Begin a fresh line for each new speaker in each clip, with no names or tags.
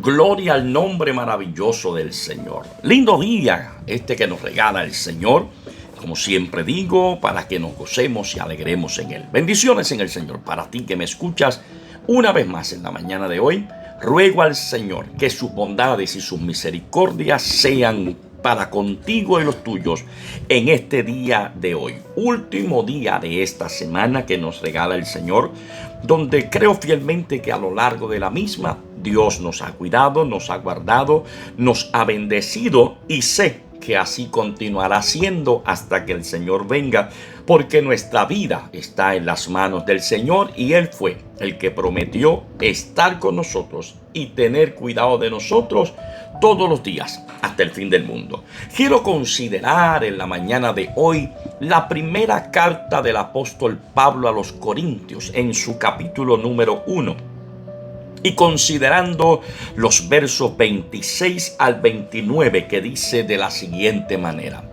Gloria al nombre maravilloso del Señor. Lindo día este que nos regala el Señor, como siempre digo, para que nos gocemos y alegremos en Él. Bendiciones en el Señor. Para ti que me escuchas una vez más en la mañana de hoy, ruego al Señor que sus bondades y sus misericordias sean para contigo y los tuyos en este día de hoy, último día de esta semana que nos regala el Señor, donde creo fielmente que a lo largo de la misma Dios nos ha cuidado, nos ha guardado, nos ha bendecido y sé que así continuará siendo hasta que el Señor venga, porque nuestra vida está en las manos del Señor y Él fue el que prometió estar con nosotros y tener cuidado de nosotros todos los días hasta el fin del mundo. Quiero considerar en la mañana de hoy la primera carta del apóstol Pablo a los Corintios en su capítulo número 1. Y considerando los versos 26 al 29 que dice de la siguiente manera: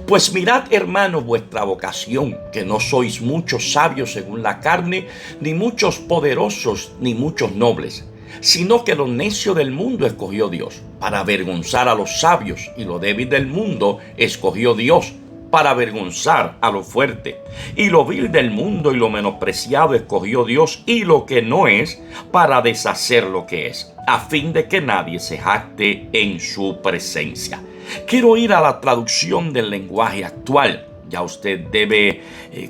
Pues mirad, hermanos, vuestra vocación, que no sois muchos sabios según la carne, ni muchos poderosos, ni muchos nobles, sino que lo necio del mundo escogió Dios, para avergonzar a los sabios, y lo débil del mundo escogió Dios, para avergonzar a lo fuerte, y lo vil del mundo y lo menospreciado escogió Dios, y lo que no es, para deshacer lo que es, a fin de que nadie se jacte en su presencia. Quiero ir a la traducción del lenguaje actual. Ya usted debe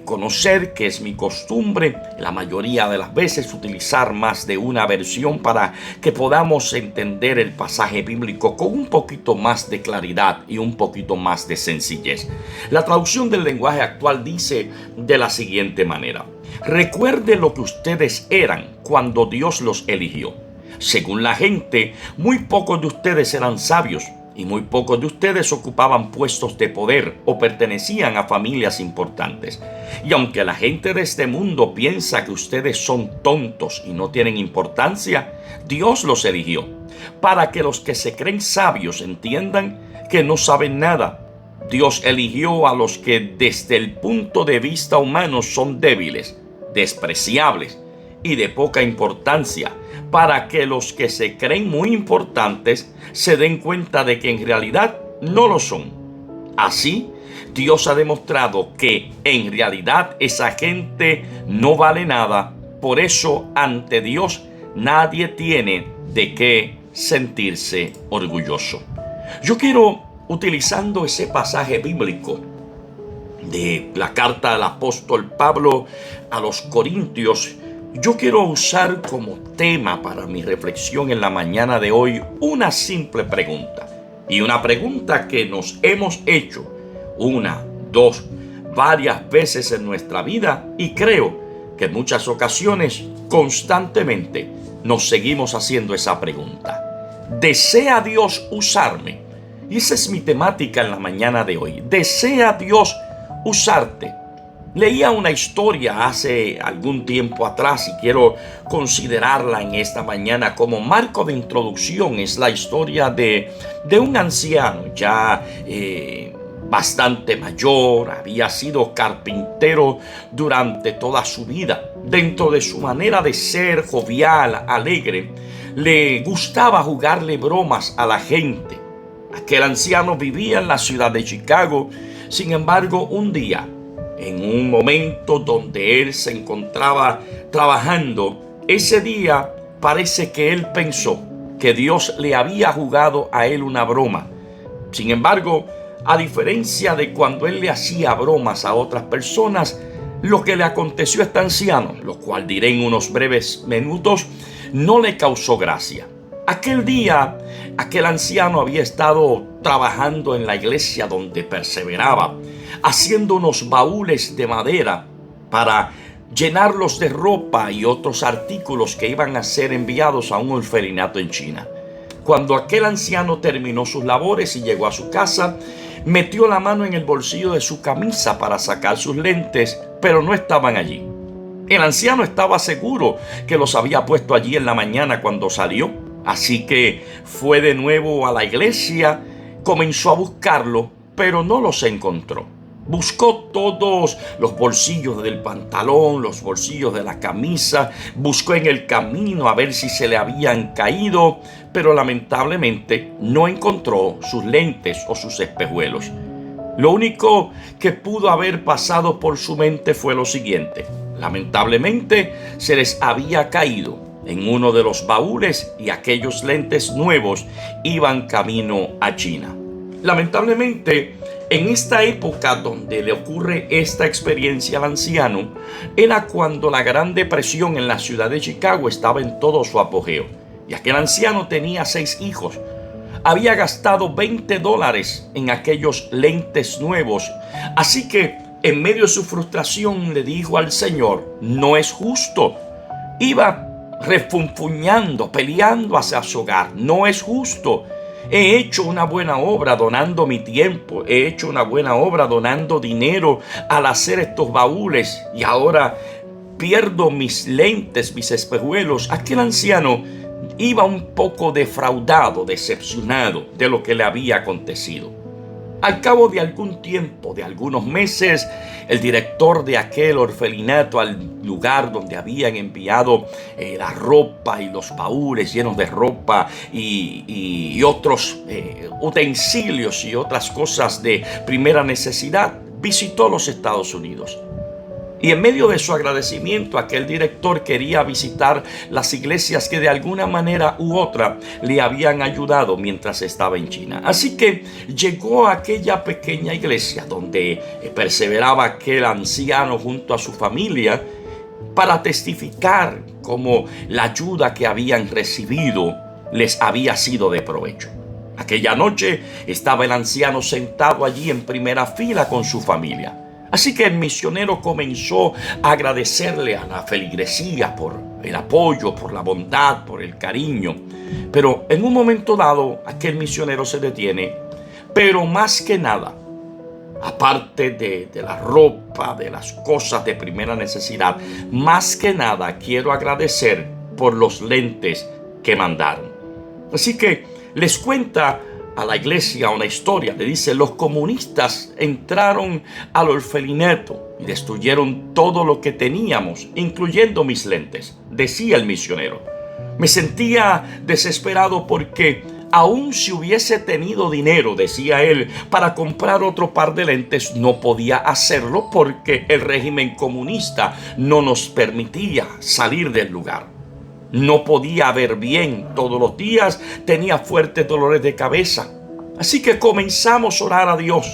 conocer que es mi costumbre la mayoría de las veces utilizar más de una versión para que podamos entender el pasaje bíblico con un poquito más de claridad y un poquito más de sencillez. La traducción del lenguaje actual dice de la siguiente manera: recuerde lo que ustedes eran cuando Dios los eligió. Según la gente, muy pocos de ustedes eran sabios, y muy pocos de ustedes ocupaban puestos de poder o pertenecían a familias importantes. Y aunque la gente de este mundo piensa que ustedes son tontos y no tienen importancia, Dios los eligió para que los que se creen sabios entiendan que no saben nada. Dios eligió a los que desde el punto de vista humano son débiles, despreciables y de poca importancia, para que los que se creen muy importantes se den cuenta de que en realidad no lo son. Así, Dios ha demostrado que en realidad esa gente no vale nada. Por eso, ante Dios, nadie tiene de qué sentirse orgulloso. Yo quiero, utilizando ese pasaje bíblico de la carta del apóstol Pablo a los Corintios, yo quiero usar como tema para mi reflexión en la mañana de hoy una simple pregunta. Y una pregunta que nos hemos hecho una, dos, varias veces en nuestra vida, y creo que en muchas ocasiones constantemente nos seguimos haciendo esa pregunta. ¿Desea Dios usarme? Y esa es mi temática en la mañana de hoy. ¿Desea Dios usarte? Leía una historia hace algún tiempo atrás y quiero considerarla en esta mañana como marco de introducción. Es la historia de un anciano ya bastante mayor. Había sido carpintero durante toda su vida. Dentro de su manera de ser jovial, alegre, le gustaba jugarle bromas a la gente. Aquel anciano vivía en la ciudad de Chicago. Sin embargo, un día, en un momento donde él se encontraba trabajando, ese día parece que él pensó que Dios le había jugado a él una broma. Sin embargo, a diferencia de cuando él le hacía bromas a otras personas, lo que le aconteció a este anciano, lo cual diré en unos breves minutos, no le causó gracia. Aquel día, aquel anciano había estado trabajando en la iglesia donde perseveraba, haciendo unos baúles de madera para llenarlos de ropa y otros artículos que iban a ser enviados a un orfelinato en China. Cuando aquel anciano terminó sus labores y llegó a su casa, metió la mano en el bolsillo de su camisa para sacar sus lentes, pero no estaban allí. El anciano estaba seguro que los había puesto allí en la mañana cuando salió, así que fue de nuevo a la iglesia, comenzó a buscarlo, pero no los encontró. Buscó todos los bolsillos del pantalón, los bolsillos de la camisa, buscó en el camino a ver si se le habían caído, pero lamentablemente no encontró sus lentes o sus espejuelos. Lo único que pudo haber pasado por su mente fue lo siguiente: lamentablemente se les había caído en uno de los baúles y aquellos lentes nuevos iban camino a China. Lamentablemente, en esta época donde le ocurre esta experiencia al anciano, era cuando la Gran Depresión en la ciudad de Chicago estaba en todo su apogeo. Y aquel anciano tenía 6 hijos. Había gastado $20 en aquellos lentes nuevos. Así que, en medio de su frustración, le dijo al Señor: no es justo. Iba refunfuñando, peleando hacia su hogar. No es justo. He hecho una buena obra donando mi tiempo. He hecho una buena obra donando dinero al hacer estos baúles. Y ahora pierdo mis lentes, mis espejuelos. Aquel anciano iba un poco defraudado, decepcionado de lo que le había acontecido. Al cabo de algún tiempo, de algunos meses, el director de aquel orfelinato, al lugar donde habían enviado la ropa y los baúles llenos de ropa y otros utensilios y otras cosas de primera necesidad, visitó los Estados Unidos. Y en medio de su agradecimiento, aquel director quería visitar las iglesias que de alguna manera u otra le habían ayudado mientras estaba en China. Así que llegó a aquella pequeña iglesia donde perseveraba aquel anciano junto a su familia para testificar cómo la ayuda que habían recibido les había sido de provecho. Aquella noche estaba el anciano sentado allí en primera fila con su familia. Así que el misionero comenzó a agradecerle a la feligresía por el apoyo, por la bondad, por el cariño. Pero en un momento dado, aquel misionero se detiene. Pero más que nada, aparte de la ropa, de las cosas de primera necesidad, más que nada quiero agradecer por los lentes que mandaron. Así que les cuenta a la iglesia una historia. Le dice: los comunistas entraron al orfelinato y destruyeron todo lo que teníamos, incluyendo mis lentes. Decía el misionero: me sentía desesperado porque aun si hubiese tenido dinero, decía él, para comprar otro par de lentes, no podía hacerlo porque el régimen comunista no nos permitía salir del lugar. No podía ver bien todos los días, tenía fuertes dolores de cabeza. Así que comenzamos a orar a Dios.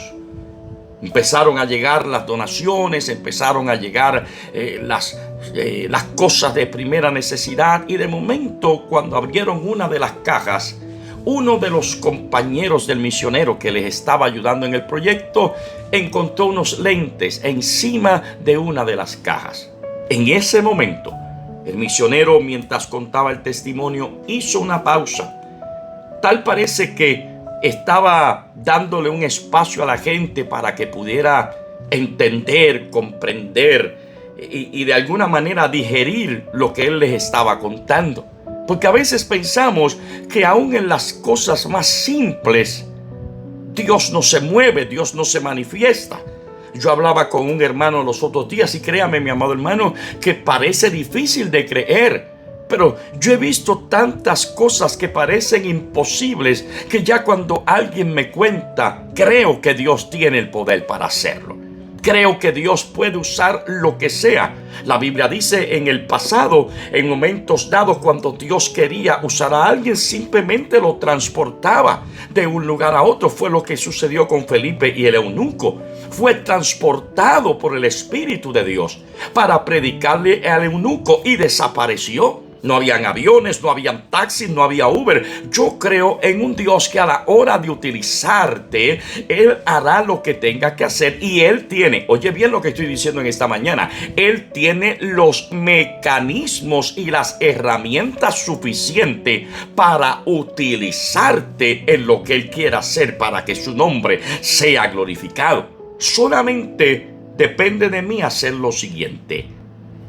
Empezaron a llegar las donaciones, empezaron a llegar las cosas de primera necesidad. Y de momento, cuando abrieron una de las cajas, uno de los compañeros del misionero que les estaba ayudando en el proyecto encontró unos lentes encima de una de las cajas. En ese momento, el misionero, mientras contaba el testimonio, hizo una pausa. Tal parece que estaba dándole un espacio a la gente para que pudiera entender, comprender y de alguna manera digerir lo que él les estaba contando. Porque a veces pensamos que aún en las cosas más simples, Dios no se mueve, Dios no se manifiesta. Yo hablaba con un hermano los otros días y créame, mi amado hermano, que parece difícil de creer. Pero yo he visto tantas cosas que parecen imposibles que ya cuando alguien me cuenta, creo que Dios tiene el poder para hacerlo. Creo que Dios puede usar lo que sea. La Biblia dice en el pasado, en momentos dados, cuando Dios quería usar a alguien, simplemente lo transportaba de un lugar a otro. Fue lo que sucedió con Felipe y el eunuco. Fue transportado por el Espíritu de Dios para predicarle al eunuco y desapareció. No habían aviones, no habían taxis, no había Uber. Yo creo en un Dios que a la hora de utilizarte, Él hará lo que tenga que hacer. Y Él tiene, oye bien lo que estoy diciendo en esta mañana, Él tiene los mecanismos y las herramientas suficientes para utilizarte en lo que Él quiera hacer para que su nombre sea glorificado. Solamente depende de mí hacer lo siguiente: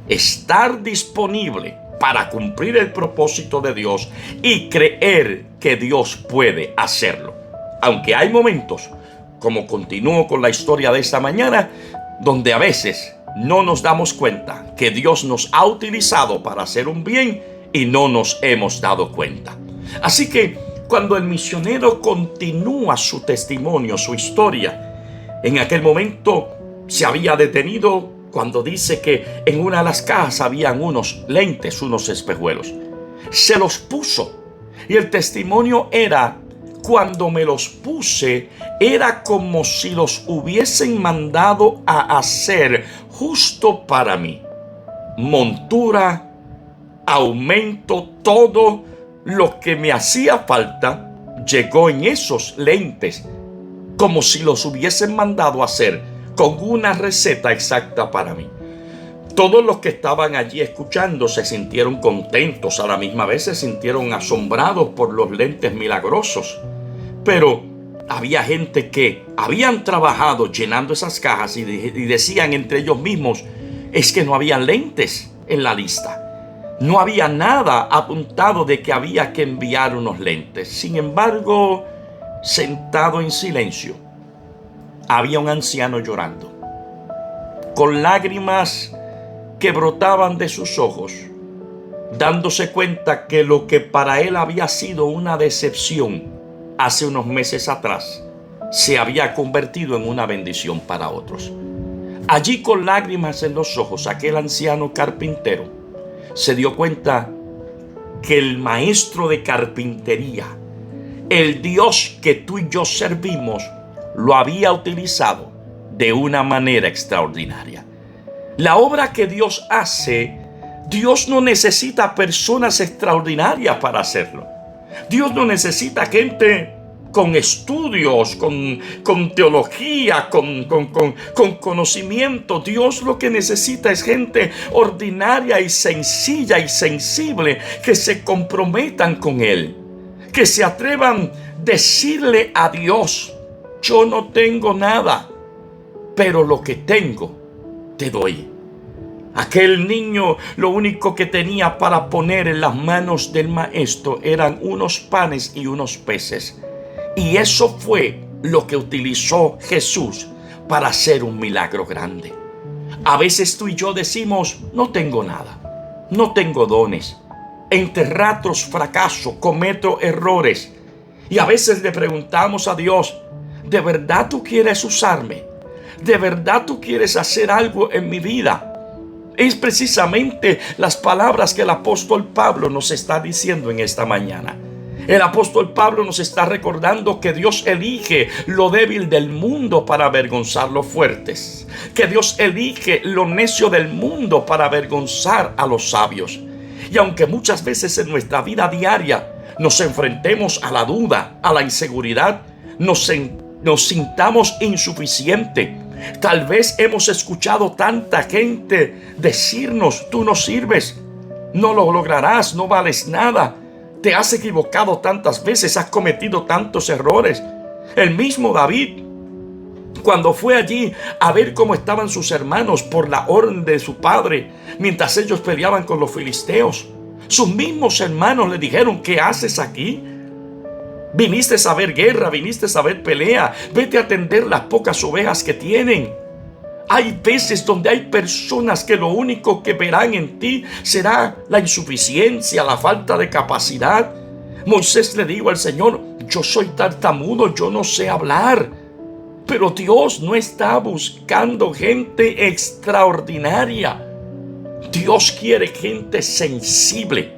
estar disponible para cumplir el propósito de Dios y creer que Dios puede hacerlo. Aunque hay momentos como continúo con la historia de esta mañana, donde a veces no nos damos cuenta que Dios nos ha utilizado para hacer un bien y no nos hemos dado cuenta. Así que cuando el misionero continúa su testimonio, su historia, en aquel momento se había detenido cuando dice que en una de las cajas habían unos lentes, unos espejuelos. Se los puso y el testimonio era: cuando me los puse, era como si los hubiesen mandado a hacer justo para mí. Montura, aumento, todo lo que me hacía falta llegó en esos lentes, como si los hubiesen mandado a hacer con una receta exacta para mí. Todos los que estaban allí escuchando se sintieron contentos, a la misma vez se sintieron asombrados por los lentes milagrosos. Pero había gente que habían trabajado llenando esas cajas y decían entre ellos mismos: es que no había lentes en la lista. No había nada apuntado de que había que enviar unos lentes. Sin embargo, sentado en silencio, había un anciano llorando, con lágrimas que brotaban de sus ojos, dándose cuenta que lo que para él había sido una decepción hace unos meses atrás se había convertido en una bendición para otros. Allí, con lágrimas en los ojos, aquel anciano carpintero se dio cuenta que el maestro de carpintería, el Dios que tú y yo servimos, lo había utilizado de una manera extraordinaria. La obra que Dios hace, Dios no necesita personas extraordinarias para hacerlo. Dios no necesita gente con estudios, con teología, con conocimiento. Dios lo que necesita es gente ordinaria y sencilla y sensible, que se comprometan con Él, que se atrevan a decirle a Dios: yo no tengo nada, pero lo que tengo te doy. Aquel niño lo único que tenía para poner en las manos del maestro eran unos panes y unos peces. Y eso fue lo que utilizó Jesús para hacer un milagro grande. A veces tú y yo decimos: no tengo nada, no tengo dones, entre ratos fracaso, cometo errores. Y a veces le preguntamos a Dios: ¿de verdad tú quieres usarme? ¿De verdad tú quieres hacer algo en mi vida? Es precisamente las palabras que el apóstol Pablo nos está diciendo en esta mañana. El apóstol Pablo nos está recordando que Dios elige lo débil del mundo para avergonzar los fuertes, que Dios elige lo necio del mundo para avergonzar a los sabios. Y aunque muchas veces en nuestra vida diaria nos enfrentemos a la duda, a la inseguridad, nos sintamos insuficientes, tal vez hemos escuchado tanta gente decirnos: tú no sirves, no lo lograrás, no vales nada, te has equivocado tantas veces, has cometido tantos errores. El mismo David, cuando fue allí a ver cómo estaban sus hermanos por la orden de su padre, mientras ellos peleaban con los filisteos, sus mismos hermanos le dijeron: ¿qué haces aquí? Viniste a ver guerra, viniste a ver pelea, vete a atender las pocas ovejas que tienen. Hay veces donde hay personas que lo único que verán en ti será la insuficiencia, la falta de capacidad. Moisés le dijo al Señor: yo soy tartamudo, yo no sé hablar. Pero Dios no está buscando gente extraordinaria. Dios quiere gente sensible.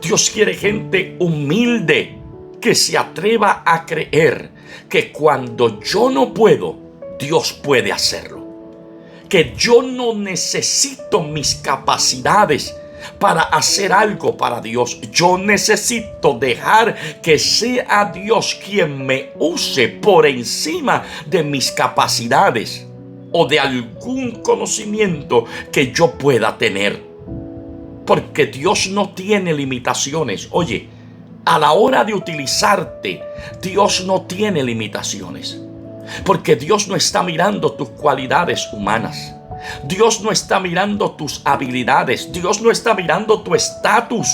Dios quiere gente humilde, que se atreva a creer que cuando yo no puedo, Dios puede hacerlo. Que yo no necesito mis capacidades para hacer algo para Dios. Yo necesito dejar que sea Dios quien me use por encima de mis capacidades o de algún conocimiento que yo pueda tener. Porque Dios no tiene limitaciones. Oye, a la hora de utilizarte, Dios no tiene limitaciones. Porque Dios no está mirando tus cualidades humanas. Dios no está mirando tus habilidades. Dios no está mirando tu estatus.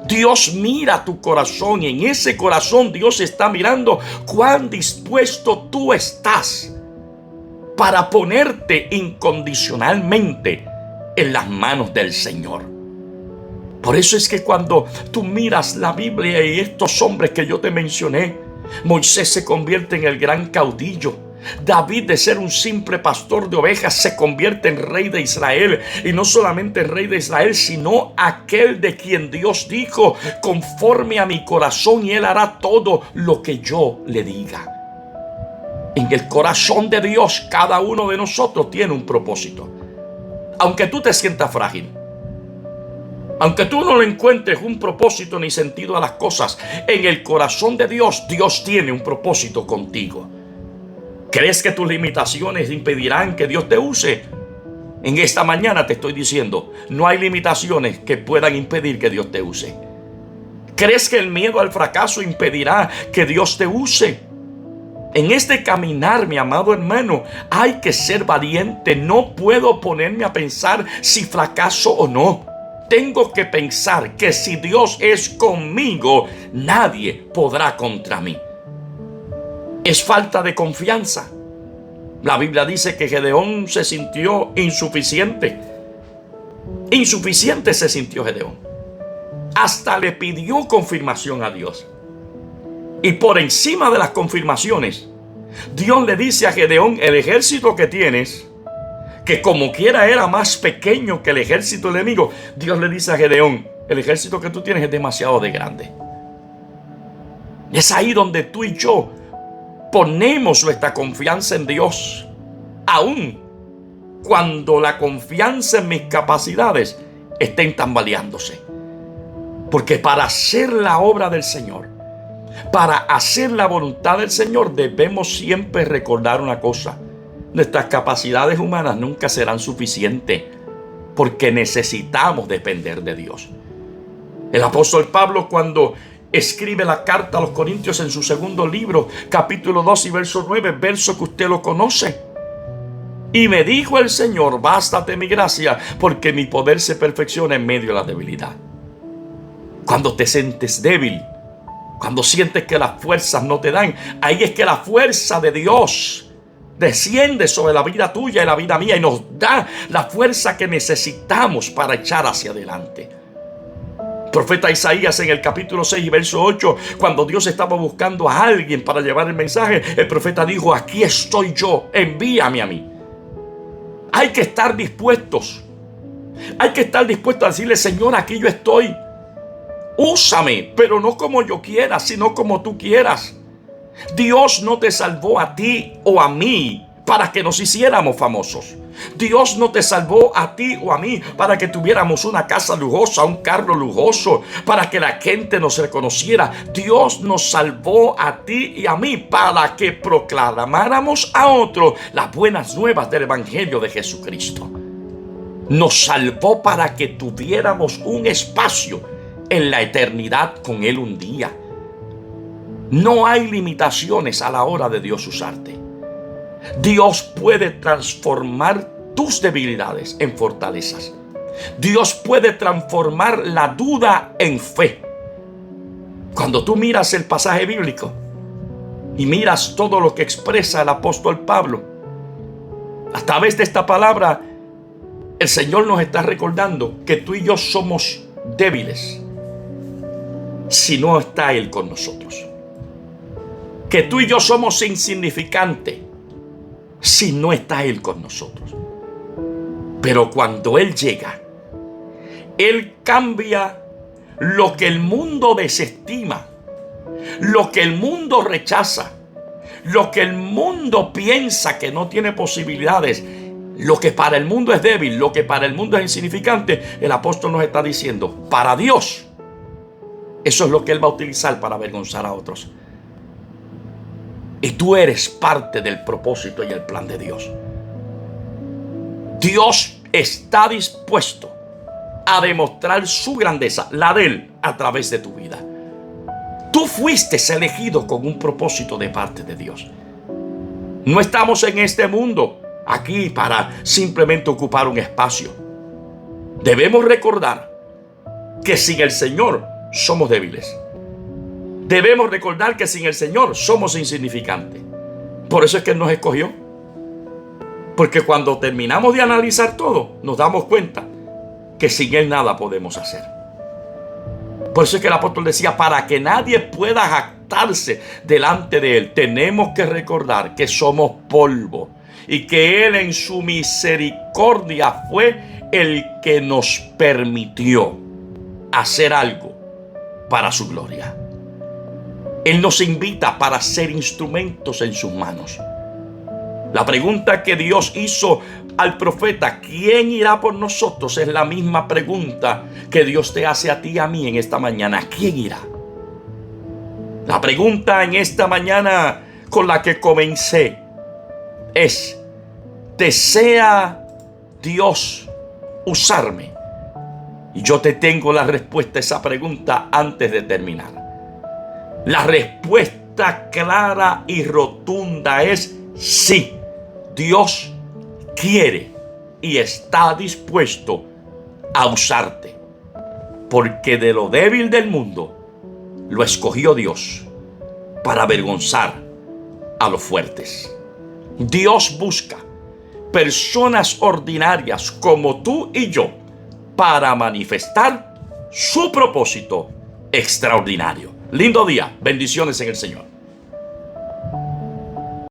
Dios mira tu corazón y en ese corazón Dios está mirando cuán dispuesto tú estás para ponerte incondicionalmente en las manos del Señor. Por eso es que cuando tú miras la Biblia y estos hombres que yo te mencioné, Moisés se convierte en el gran caudillo. David, de ser un simple pastor de ovejas, se convierte en rey de Israel. Y no solamente rey de Israel, sino aquel de quien Dios dijo: conforme a mi corazón, y él hará todo lo que yo le diga. En el corazón de Dios, cada uno de nosotros tiene un propósito. Aunque tú te sientas frágil, aunque tú no le encuentres un propósito ni sentido a las cosas, en el corazón de Dios, Dios tiene un propósito contigo. ¿Crees que tus limitaciones impedirán que Dios te use? En esta mañana te estoy diciendo, no hay limitaciones que puedan impedir que Dios te use. ¿Crees que el miedo al fracaso impedirá que Dios te use? En este caminar, mi amado hermano, hay que ser valiente. No puedo ponerme a pensar si fracaso o no. Tengo que pensar que si Dios es conmigo, nadie podrá contra mí. Es falta de confianza. La Biblia dice que Gedeón se sintió insuficiente. Insuficiente se sintió Gedeón. Hasta le pidió confirmación a Dios. Y por encima de las confirmaciones, Dios le dice a Gedeón: el ejército que tienes, que como quiera era más pequeño que el ejército enemigo, Dios le dice a Gedeón: el ejército que tú tienes es demasiado de grande. Es ahí donde tú y yo ponemos nuestra confianza en Dios, aun cuando la confianza en mis capacidades estén tambaleándose. Porque para hacer la obra del Señor, para hacer la voluntad del Señor, debemos siempre recordar una cosa: nuestras capacidades humanas nunca serán suficientes, porque necesitamos depender de Dios. El apóstol Pablo, cuando escribe la carta a los Corintios en su segundo libro, capítulo 2 y verso 9, verso que usted lo conoce: y me dijo el Señor, bástate mi gracia, porque mi poder se perfecciona en medio de la debilidad. Cuando te sientes débil, cuando sientes que las fuerzas no te dan, ahí es que la fuerza de Dios desciende sobre la vida tuya y la vida mía y nos da la fuerza que necesitamos para echar hacia adelante. El profeta Isaías, en el capítulo 6 y verso 8, cuando Dios estaba buscando a alguien para llevar el mensaje, el profeta dijo: aquí estoy yo, envíame a mí. Hay que estar dispuestos. Hay que estar dispuestos a decirle: Señor, aquí yo estoy. Úsame, pero no como yo quiera, sino como tú quieras. Dios no te salvó a ti o a mí para que nos hiciéramos famosos. Dios no te salvó a ti o a mí para que tuviéramos una casa lujosa, un carro lujoso, para que la gente nos reconociera. Dios nos salvó a ti y a mí para que proclamáramos a otros las buenas nuevas del Evangelio de Jesucristo. Nos salvó para que tuviéramos un espacio en la eternidad con Él un día. No hay limitaciones a la hora de Dios usarte. Dios puede transformar tus debilidades en fortalezas. Dios puede transformar la duda en fe. Cuando tú miras el pasaje bíblico y miras todo lo que expresa el apóstol Pablo, a través de esta palabra, el Señor nos está recordando que tú y yo somos débiles si no está Él con nosotros. Que tú y yo somos insignificantes si no está Él con nosotros. Pero cuando Él llega, Él cambia lo que el mundo desestima, lo que el mundo rechaza, lo que el mundo piensa que no tiene posibilidades, lo que para el mundo es débil, lo que para el mundo es insignificante. El apóstol nos está diciendo: para Dios, eso es lo que Él va a utilizar para avergonzar a otros. Y tú eres parte del propósito y el plan de Dios. Dios está dispuesto a demostrar su grandeza, la de Él, a través de tu vida. Tú fuiste elegido con un propósito de parte de Dios. No estamos en este mundo aquí para simplemente ocupar un espacio. Debemos recordar que sin el Señor somos débiles. Debemos recordar que sin el Señor somos insignificantes. Por eso es que Él nos escogió. Porque cuando terminamos de analizar todo, nos damos cuenta que sin Él nada podemos hacer. Por eso es que el apóstol decía, para que nadie pueda jactarse delante de Él, tenemos que recordar que somos polvo y que Él en su misericordia fue el que nos permitió hacer algo para su gloria. Él nos invita para ser instrumentos en sus manos. La pregunta que Dios hizo al profeta, ¿quién irá por nosotros?, es la misma pregunta que Dios te hace a ti y a mí en esta mañana. ¿Quién irá? La pregunta en esta mañana con la que comencé es, ¿desea Dios usarme? Y yo te tengo la respuesta a esa pregunta antes de terminar. La respuesta clara y rotunda es sí. Dios quiere y está dispuesto a usarte. Porque de lo débil del mundo lo escogió Dios para avergonzar a los fuertes. Dios busca personas ordinarias como tú y yo para manifestar su propósito extraordinario. Lindo día, bendiciones en el Señor.